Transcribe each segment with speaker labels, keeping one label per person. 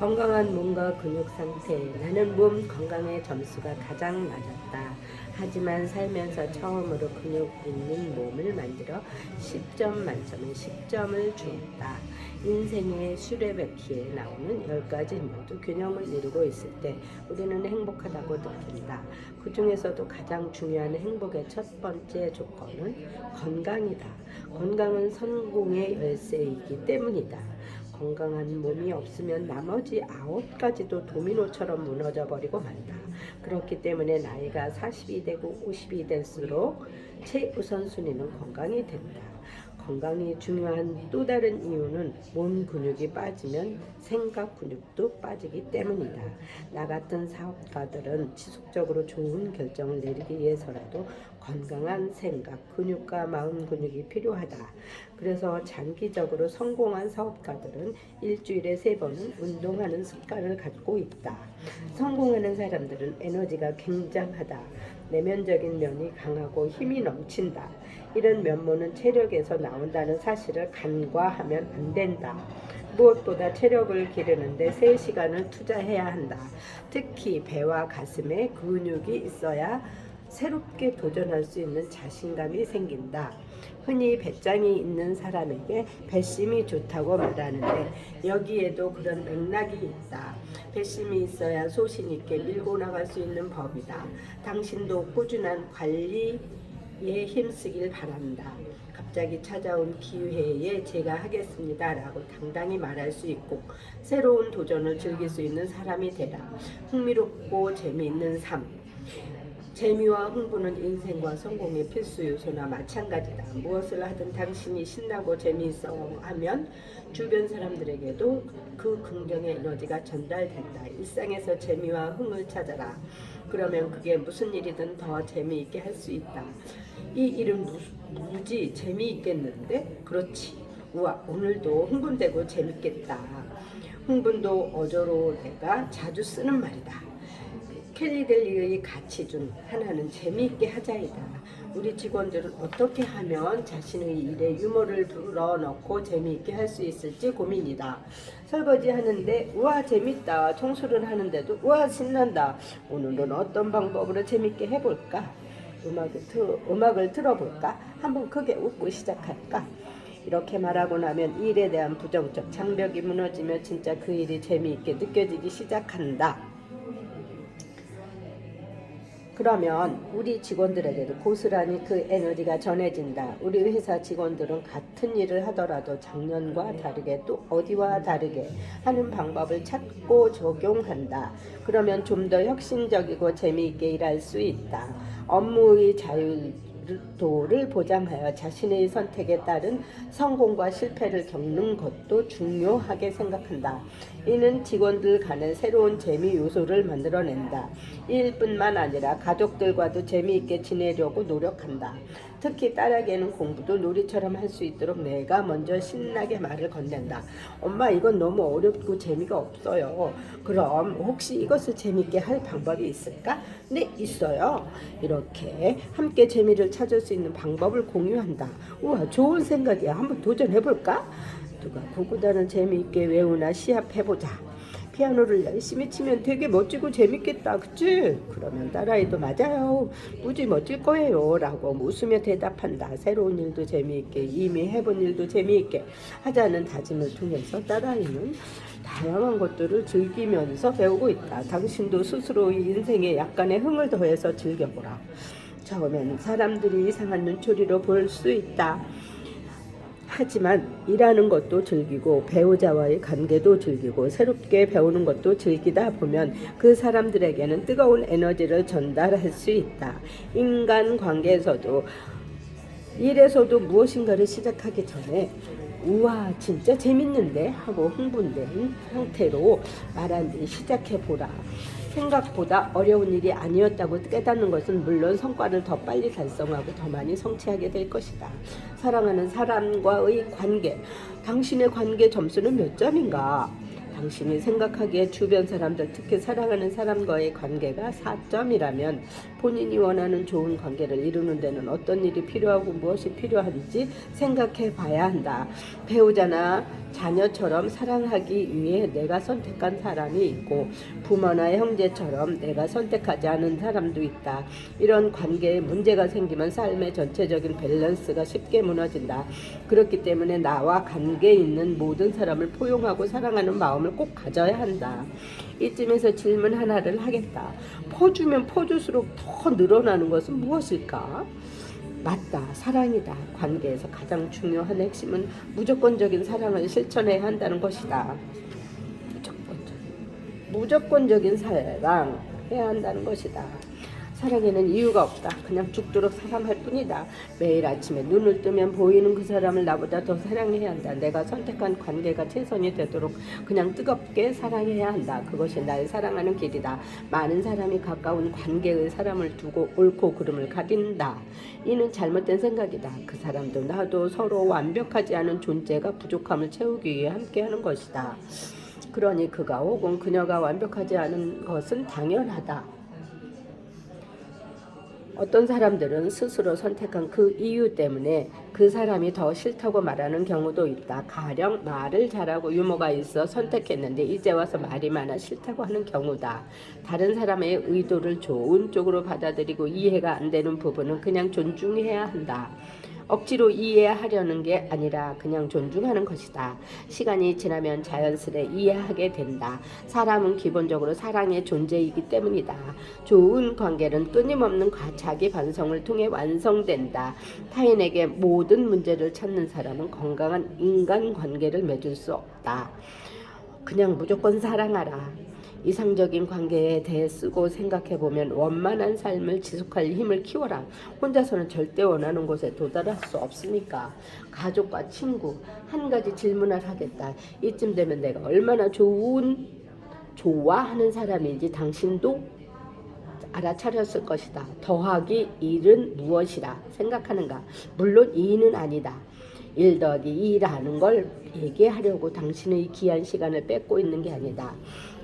Speaker 1: 건강한 몸과 근육 상태. 나는 몸 건강의 점수가 가장 낮았다. 하지만 살면서 처음으로 근육 있는 몸을 만들어 10점 만점에 10점을 주었다. 인생의 수레바퀴에 나오는 10가지 모두 균형을 이루고 있을 때 우리는 행복하다고 느낀다. 그 중에서도 가장 중요한 행복의 첫 번째 조건은 건강이다. 건강은 성공의 열쇠이기 때문이다. 건강한 몸이 없으면 나머지 9가지도 도미노처럼 무너져 버리고 만다. 그렇기 때문에 나이가 40이 되고 50이 될수록 최우선순위는 건강이 된다. 건강이 중요한 또 다른 이유는 몸 근육이 빠지면 생각 근육도 빠지기 때문이다. 나 같은 사업가들은 지속적으로 좋은 결정을 내리기 위해서라도 건강한 생각, 근육과 마음 근육이 필요하다. 그래서 장기적으로 성공한 사업가들은 일주일에 3번은 운동하는 습관을 갖고 있다. 성공하는 사람들은 에너지가 굉장하다. 내면적인 면이 강하고 힘이 넘친다. 이런 면모는 체력에서 나온다는 사실을 간과하면 안 된다. 무엇보다 체력을 기르는데 3시간을 투자해야 한다. 특히 배와 가슴에 근육이 있어야 새롭게 도전할 수 있는 자신감이 생긴다. 흔히 배짱이 있는 사람에게 배심이 좋다고 말하는데 여기에도 그런 맥락이 있다. 배심이 있어야 소신 있게 밀고 나갈 수 있는 법이다. 당신도 꾸준한 관리에 힘쓰길 바란다. 갑자기 찾아온 기회에 제가 하겠습니다 라고 당당히 말할 수 있고 새로운 도전을 즐길 수 있는 사람이 되라. 흥미롭고 재미있는 삶. 재미와 흥분은 인생과 성공의 필수 요소나 마찬가지다. 무엇을 하든 당신이 신나고 재미있어 하면 주변 사람들에게도 그 긍정의 에너지가 전달된다. 일상에서 재미와 흥을 찾아라. 그러면 그게 무슨 일이든 더 재미있게 할 수 있다. 이 일은 무지 재미있겠는데? 그렇지. 우와, 오늘도 흥분되고 재밌겠다. 흥분도 어조로 내가 자주 쓰는 말이다. 켈리 델리의 가치 중 하나는 재미있게 하자이다. 우리 직원들은 어떻게 하면 자신의 일에 유머를 불어넣고 재미있게 할 수 있을지 고민이다. 설거지 하는데 우와 재밌다. 청소를 하는데도 우와 신난다. 오늘은 어떤 방법으로 재미있게 해볼까? 음악을 틀어볼까? 한번 크게 웃고 시작할까? 이렇게 말하고 나면 일에 대한 부정적 장벽이 무너지며 진짜 그 일이 재미있게 느껴지기 시작한다. 그러면 우리 직원들에게도 고스란히 그 에너지가 전해진다. 우리 회사 직원들은 같은 일을 하더라도 작년과 다르게 또 어디와 다르게 하는 방법을 찾고 적용한다. 그러면 좀 더 혁신적이고 재미있게 일할 수 있다. 업무의 자율도를 보장하여 자신의 선택에 따른 성공과 실패를 겪는 것도 중요하게 생각한다. 이는 직원들 간의 새로운 재미 요소를 만들어낸다. 일뿐만 아니라 가족들과도 재미있게 지내려고 노력한다. 특히 딸에게는 공부도 놀이처럼 할 수 있도록 내가 먼저 신나게 말을 건넨다. 엄마 이건 너무 어렵고 재미가 없어요. 그럼 혹시 이것을 재미있게 할 방법이 있을까? 네, 있어요. 이렇게 함께 재미를 찾을 수 있는 방법을 공유한다. 우와, 좋은 생각이야. 한번 도전해볼까? 누가 구구단을 재미있게 외우나 시합해보자. 피아노를 열심히 치면 되게 멋지고 재밌겠다. 그치? 그러면 딸아이도 맞아요. 무지 멋질 거예요. 라고 웃으며 대답한다. 새로운 일도 재미있게, 이미 해본 일도 재미있게 하자는 다짐을 통해서 딸아이는 다양한 것들을 즐기면서 배우고 있다. 당신도 스스로의 인생에 약간의 흥을 더해서 즐겨보라. 처음에는 사람들이 이상한 눈초리로 볼 수 있다. 하지만 일하는 것도 즐기고 배우자와의 관계도 즐기고 새롭게 배우는 것도 즐기다 보면 그 사람들에게는 뜨거운 에너지를 전달할 수 있다. 인간관계에서도 일에서도 무엇인가를 시작하기 전에 우와 진짜 재밌는데 하고 흥분된 상태로 말한 뒤 시작해보라. 생각보다 어려운 일이 아니었다고 깨닫는 것은 물론 성과를 더 빨리 달성하고 더 많이 성취하게 될 것이다. 사랑하는 사람과의 관계. 당신의 관계 점수는 몇 점인가? 당신이 생각하기에 주변 사람들, 특히 사랑하는 사람과의 관계가 4점이라면 본인이 원하는 좋은 관계를 이루는 데는 어떤 일이 필요하고 무엇이 필요한지 생각해 봐야 한다. 배우자나 자녀처럼 사랑하기 위해 내가 선택한 사람이 있고 부모나 형제처럼 내가 선택하지 않은 사람도 있다. 이런 관계에 문제가 생기면 삶의 전체적인 밸런스가 쉽게 무너진다. 그렇기 때문에 나와 관계 있는 모든 사람을 포용하고 사랑하는 마음을 꼭 가져야 한다. 이쯤에서 질문 하나를 하겠다. 퍼주면 퍼줄수록 더 늘어나는 것은 무엇일까? 맞다. 사랑이다. 관계에서 가장 중요한 핵심은 무조건적인 사랑을 실천해야 한다는 것이다. 무조건적인 사랑 해야 한다는 것이다. 사랑에는 이유가 없다. 그냥 죽도록 사랑할 뿐이다. 매일 아침에 눈을 뜨면 보이는 그 사람을 나보다 더 사랑해야 한다. 내가 선택한 관계가 최선이 되도록 그냥 뜨겁게 사랑해야 한다. 그것이 날 사랑하는 길이다. 많은 사람이 가까운 관계의 사람을 두고 옳고 그름을 가린다. 이는 잘못된 생각이다. 그 사람도 나도 서로 완벽하지 않은 존재가 부족함을 채우기 위해 함께하는 것이다. 그러니 그가 혹은 그녀가 완벽하지 않은 것은 당연하다. 어떤 사람들은 스스로 선택한 그 이유 때문에 그 사람이 더 싫다고 말하는 경우도 있다. 가령 말을 잘하고 유머가 있어 선택했는데 이제 와서 말이 많아 싫다고 하는 경우다. 다른 사람의 의도를 좋은 쪽으로 받아들이고 이해가 안 되는 부분은 그냥 존중해야 한다. 억지로 이해하려는 게 아니라 그냥 존중하는 것이다. 시간이 지나면 자연스레 이해하게 된다. 사람은 기본적으로 사랑의 존재이기 때문이다. 좋은 관계는 끊임없는 자기 반성을 통해 완성된다. 타인에게 모든 문제를 찾는 사람은 건강한 인간관계를 맺을 수 없다. 그냥 무조건 사랑하라. 이상적인 관계에 대해 쓰고 생각해보면 원만한 삶을 지속할 힘을 키워라. 혼자서는 절대 원하는 곳에 도달할 수 없으니까. 가족과 친구, 한 가지 질문을 하겠다. 이쯤 되면 내가 얼마나 좋아하는 사람인지 당신도 알아차렸을 것이다. 더하기 1은 무엇이라 생각하는가? 물론 2는 아니다. 1 더하기 2라는 걸 얘기하려고 당신의 귀한 시간을 뺏고 있는 게 아니다.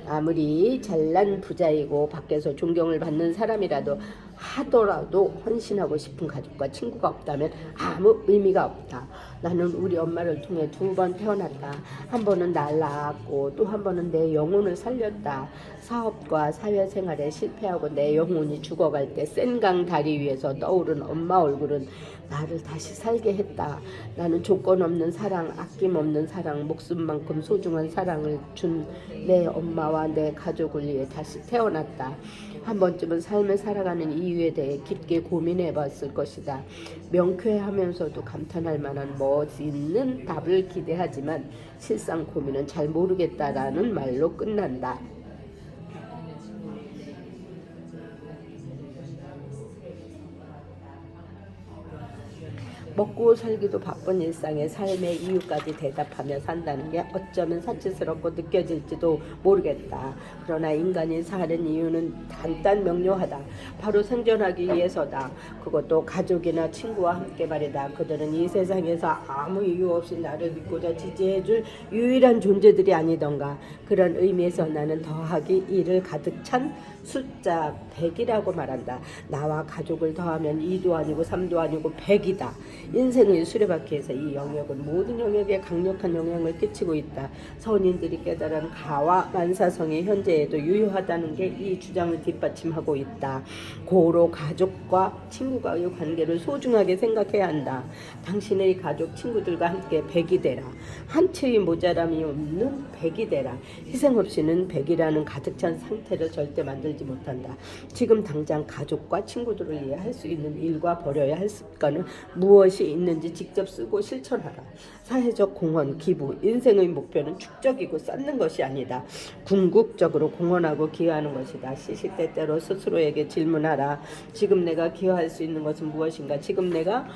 Speaker 1: 아무리 잘난 부자이고 밖에서 존경을 받는 사람이라도 하더라도 헌신하고 싶은 가족과 친구가 없다면 아무 의미가 없다. 나는 우리 엄마를 통해 2번 태어났다. 한 번은 날 낳았고 또 한 번은 내 영혼을 살렸다. 사업과 사회생활에 실패하고 내 영혼이 죽어갈 때 센강 다리 위에서 떠오른 엄마 얼굴은 나를 다시 살게 했다. 나는 조건 없는 사랑, 아낌없는 사랑, 목숨만큼 소중한 사랑을 준 내 엄마와 내 가족을 위해 다시 태어났다. 한 번쯤은 삶을 살아가는 이유에 대해 깊게 고민해 봤을 것이다. 명쾌하면서도 감탄할 만한 멋있는 답을 기대하지만 실상 고민은 잘 모르겠다라는 말로 끝난다. 먹고 살기도 바쁜 일상에 삶의 이유까지 대답하며 산다는 게 어쩌면 사치스럽고 느껴질지도 모르겠다. 그러나 인간이 사는 이유는 간단 명료하다. 바로 생존하기 위해서다. 그것도 가족이나 친구와 함께 말이다. 그들은 이 세상에서 아무 이유 없이 나를 믿고자 지지해줄 유일한 존재들이 아니던가. 그런 의미에서 나는 더하기 1을 가득 찬 숫자 100이라고 말한다. 나와 가족을 더하면 2도 아니고 3도 아니고 100이다. 인생의 수레바퀴에서 이 영역은 모든 영역에 강력한 영향을 끼치고 있다. 선인들이 깨달은 가와 만사성이 현재에도 유효하다는 게 이 주장을 뒷받침하고 있다. 고로 가족과 친구와의 관계를 소중하게 생각해야 한다. 당신의 가족, 친구들과 함께 100이 되라. 한 채의 모자람이 없는 100이 되라. 희생 없이는 100이라는 가득 찬 상태를 절대 만들지 못한다. 지금 당장 가족과 친구들을 위해 할 수 있는 일과 버려야 할 습관은 무엇이 있는지 직접 쓰고 실천하라. 사회적 공헌, 기부, 인생의 목표는 축적이고 쌓는 것이 아니다. 궁극적으로 공헌하고 기여하는 것이다. 시시때때로 스스로에게 질문하라. 지금 내가 기여할 수 있는 것은 무엇인가? 지금 내가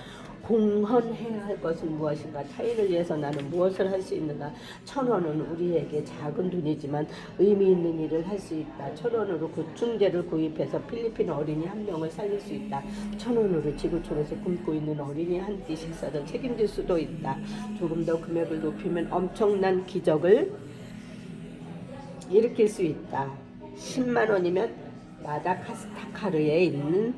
Speaker 1: 공헌해야 할 것은 무엇인가? 타인을 위해서 나는 무엇을 할 수 있는가? 1,000원은 우리에게 작은 돈이지만 의미 있는 일을 할 수 있다. 1,000원으로 구충제를 구입해서 필리핀 어린이 1명을 살릴 수 있다. 1,000원으로 지구촌에서 굶고 있는 어린이 한 끼 식사를 책임질 수도 있다. 조금 더 금액을 높이면 엄청난 기적을 일으킬 수 있다. 10만 원이면 마다가스카르에 있는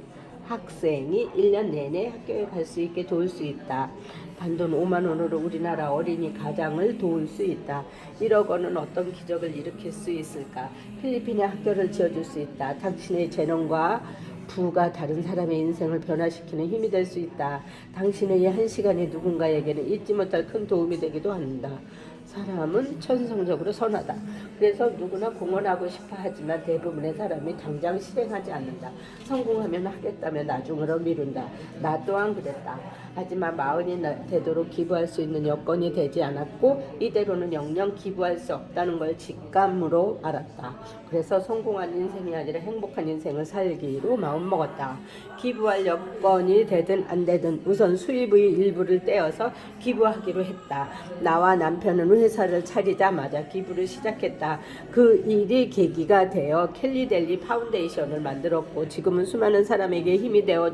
Speaker 1: 학생이 1년 내내 학교에 갈 수 있게 도울 수 있다. 단돈 5만 원으로 우리나라 어린이 가장을 도울 수 있다. 1억 원은 어떤 기적을 일으킬 수 있을까? 필리핀에 학교를 지어줄 수 있다. 당신의 재능과 부가 다른 사람의 인생을 변화시키는 힘이 될 수 있다. 당신의 이 한 시간이 누군가에게는 잊지 못할 큰 도움이 되기도 한다. 사람은 천성적으로 선하다. 그래서 누구나 공헌하고 싶어 하지만 대부분의 사람이 당장 실행하지 않는다. 성공하면 하겠다며 나중으로 미룬다. 나 또한 그랬다. 하지만 마흔이 되도록 기부할 수 있는 여건이 되지 않았고 이대로는 영영 기부할 수 없다는 걸 직감으로 알았다. 그래서 성공한 인생이 아니라 행복한 인생을 살기로 마음먹었다. 기부할 여건이 되든 안 되든 우선 수입의 일부를 떼어서 기부하기로 했다. 나와 남편은 회사를 차리자마자 기부를 시작했다. 그 일이 계기가 되어 켈리델리 파운데이션을 만들었고 지금은 수많은 사람에게 힘이 되어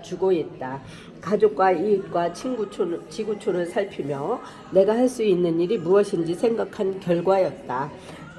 Speaker 1: 주고 있다. 가족과 이웃과 지구촌을 살피며 내가 할 수 있는 일이 무엇인지 생각한 결과였다.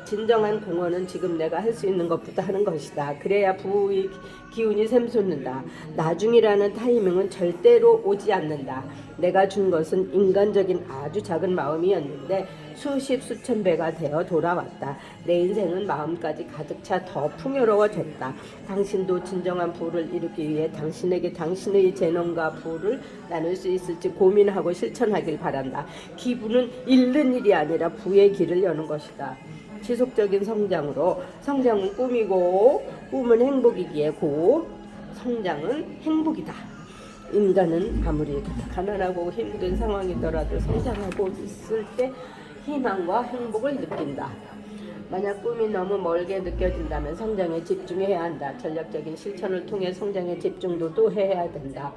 Speaker 1: 진정한 공헌은 지금 내가 할 수 있는 것부터 하는 것이다. 그래야 부의 기운이 샘솟는다. 나중이라는 타이밍은 절대로 오지 않는다. 내가 준 것은 인간적인 아주 작은 마음이었는데 수십 수천 배가 되어 돌아왔다. 내 인생은 마음까지 가득 차 더 풍요로워졌다. 당신도 진정한 부를 이루기 위해 당신에게 당신의 재능과 부를 나눌 수 있을지 고민하고 실천하길 바란다. 기부는 잃는 일이 아니라 부의 길을 여는 것이다. 지속적인 성장으로 성장은 꿈이고 꿈은 행복이기에 고 성장은 행복이다. 인간은 아무리 가난하고 힘든 상황이더라도 성장하고 있을 때 희망과 행복을 느낀다. 만약 꿈이 너무 멀게 느껴진다면 성장에 집중해야 한다. 전략적인 실천을 통해 성장에 집중도 또 해야 된다.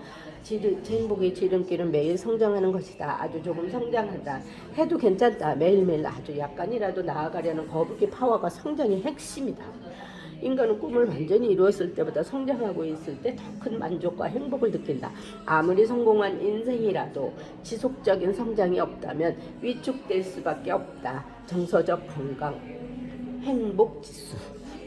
Speaker 1: 행복의 지름길은 매일 성장하는 것이다. 아주 조금 성장한다. 해도 괜찮다. 매일매일 아주 약간이라도 나아가려는 거북이 파워가 성장의 핵심이다. 인간은 꿈을 완전히 이루었을 때보다 성장하고 있을 때 더 큰 만족과 행복을 느낀다. 아무리 성공한 인생이라도 지속적인 성장이 없다면 위축될 수밖에 없다. 정서적 건강, 행복지수.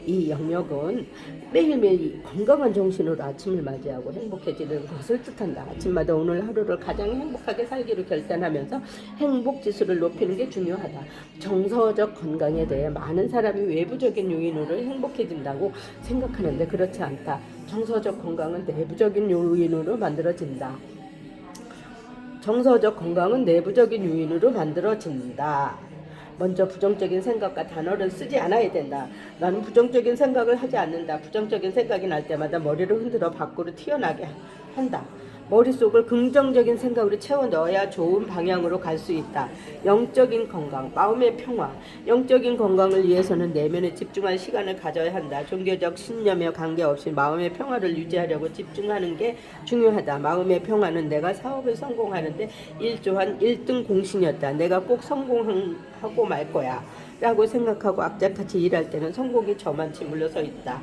Speaker 1: 이 영역은 매일매일 건강한 정신으로 아침을 맞이하고 행복해지는 것을 뜻한다. 아침마다 오늘 하루를 가장 행복하게 살기로 결단하면서 행복지수를 높이는 게 중요하다. 정서적 건강에 대해 많은 사람이 외부적인 요인으로 행복해진다고 생각하는데 그렇지 않다. 정서적 건강은 내부적인 요인으로 만들어진다. 정서적 건강은 내부적인 요인으로 만들어진다. 먼저 부정적인 생각과 단어를 쓰지 않아야 된다. 나는 부정적인 생각을 하지 않는다. 부정적인 생각이 날 때마다 머리를 흔들어 밖으로 튀어나게 한다. 머릿속을 긍정적인 생각으로 채워 넣어야 좋은 방향으로 갈 수 있다. 영적인 건강, 마음의 평화. 영적인 건강을 위해서는 내면에 집중할 시간을 가져야 한다. 종교적 신념에 관계없이 마음의 평화를 유지하려고 집중하는 게 중요하다. 마음의 평화는 내가 사업을 성공하는데 일조한 1등 공신이었다. 내가 꼭 성공하고 말 거야 라고 생각하고 악착같이 일할 때는 성공이 저만치 물러서 있다.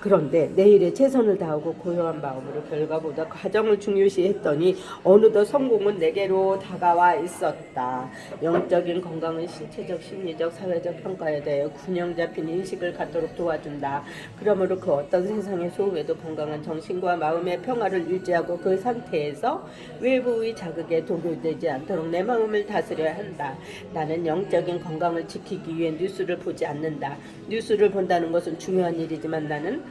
Speaker 1: 그런데 내일에 최선을 다하고 고요한 마음으로 결과보다 과정을 중요시했더니 어느덧 성공은 내게로 다가와 있었다. 영적인 건강은 신체적, 심리적, 사회적 평가에 대해 균형 잡힌 인식을 갖도록 도와준다. 그러므로 그 어떤 세상의 소음에도 건강한 정신과 마음의 평화를 유지하고 그 상태에서 외부의 자극에 동요되지 않도록 내 마음을 다스려야 한다. 나는 영적인 건강을 지키기 위해 뉴스를 보지 않는다. 뉴스를 본다는 것은 중요한 일이지만 나는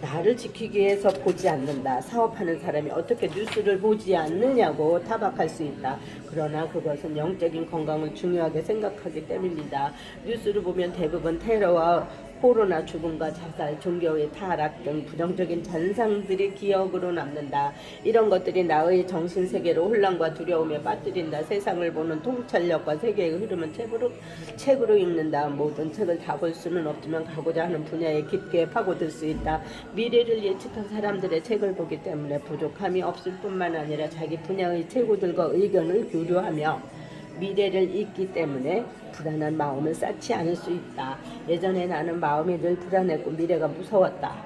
Speaker 1: 나를 지키기 위해서 보지 않는다. 사업하는 사람이 어떻게 뉴스를 보지 않느냐고 타박할 수 있다. 그러나 그것은 영적인 건강을 중요하게 생각하기 때문이다. 뉴스를 보면 대부분 테러와 코로나, 죽음과 자살, 종교의 타락 등 부정적인 잔상들이 기억으로 남는다. 이런 것들이 나의 정신세계로 혼란과 두려움에 빠뜨린다. 세상을 보는 통찰력과 세계의 흐름은 책으로 읽는다. 모든 책을 다 볼 수는 없지만 가고자 하는 분야에 깊게 파고들 수 있다. 미래를 예측한 사람들의 책을 보기 때문에 부족함이 없을 뿐만 아니라 자기 분야의 최고들과 의견을 교류하며 미래를 읽기 때문에 불안한 마음을 쌓지 않을 수 있다. 예전에 나는 마음이 늘 불안했고 미래가 무서웠다.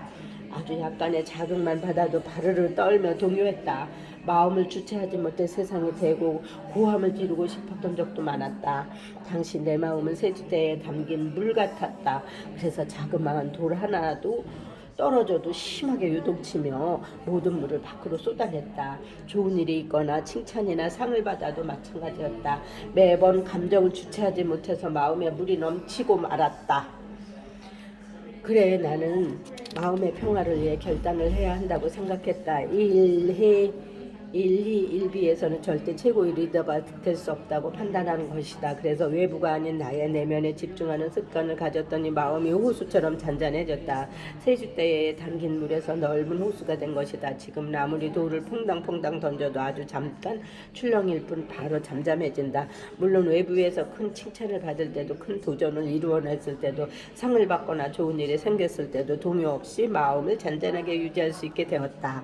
Speaker 1: 아주 약간의 자극만 받아도 바르르 떨며 동요했다. 마음을 주체하지 못해 세상에 대고 고함을 지르고 싶었던 적도 많았다. 당시 내 마음은 세숫대에 담긴 물 같았다. 그래서 자그마한 돌 하나도 떨어져도 심하게 요동치며 모든 물을 밖으로 쏟아냈다. 좋은 일이 있거나 칭찬이나 상을 받아도 마찬가지였다. 매번 감정을 주체하지 못해서 마음에 물이 넘치고 말았다. 그래, 나는 마음의 평화를 위해 결단을 해야 한다고 생각했다. 일희일비에서는 절대 최고의 리더가 될 수 없다고 판단하는 것이다. 그래서 외부가 아닌 나의 내면에 집중하는 습관을 가졌더니 마음이 호수처럼 잔잔해졌다. 세숫대에 담긴 물에서 넓은 호수가 된 것이다. 지금 아무리 돌을 퐁당퐁당 던져도 아주 잠깐 출렁일 뿐 바로 잠잠해진다. 물론 외부에서 큰 칭찬을 받을 때도, 큰 도전을 이루어냈을 때도, 상을 받거나 좋은 일이 생겼을 때도 동요 없이 마음을 잔잔하게 유지할 수 있게 되었다.